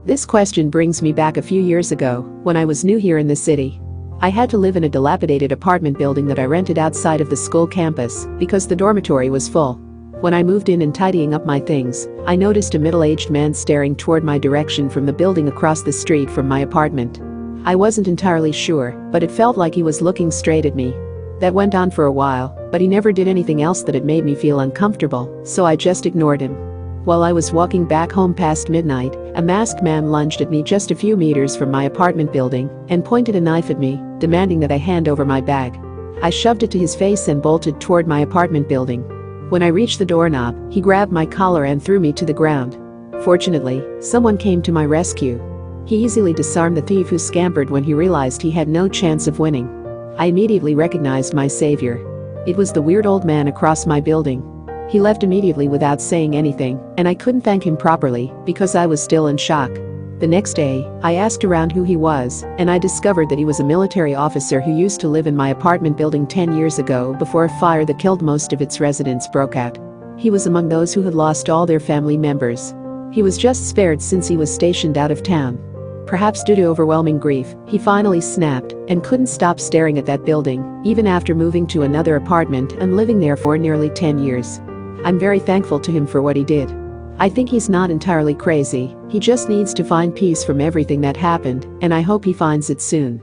This question brings me back a few years ago, when I was new here in the city. I had to live in a dilapidated apartment building that I rented outside of the school campus because the dormitory was full. When I moved in and tidying up my things, I noticed a middle-aged man staring toward my direction from the building across the street from my apartment. I wasn't entirely sure, but it felt like he was looking straight at me. That went on for a while, but he never did anything else that had made me feel uncomfortable, so I just ignored him. While I was walking back home past midnight, a masked man lunged at me just a few meters from my apartment building and pointed a knife at me, demanding that I hand over my bag. I shoved it to his face and bolted toward my apartment building. When I reached the doorknob, he grabbed my collar and threw me to the ground. Fortunately, someone came to my rescue. He easily disarmed the thief who scampered when he realized he had no chance of winning. I immediately recognized my savior. It was the weird old man across my building. He left immediately without saying anything, and I couldn't thank him properly because I was still in shock. The next day, I asked around who he was, and I discovered that he was a military officer who used to live in my apartment building 10 years ago before a fire that killed most of its residents broke out. He was among those who had lost all their family members. He was just spared since he was stationed out of town. Perhaps due to overwhelming grief, he finally snapped and couldn't stop staring at that building, even after moving to another apartment and living there for nearly 10 years. I'm very thankful to him for what he did. I think he's not entirely crazy, he just needs to find peace from everything that happened, and I hope he finds it soon.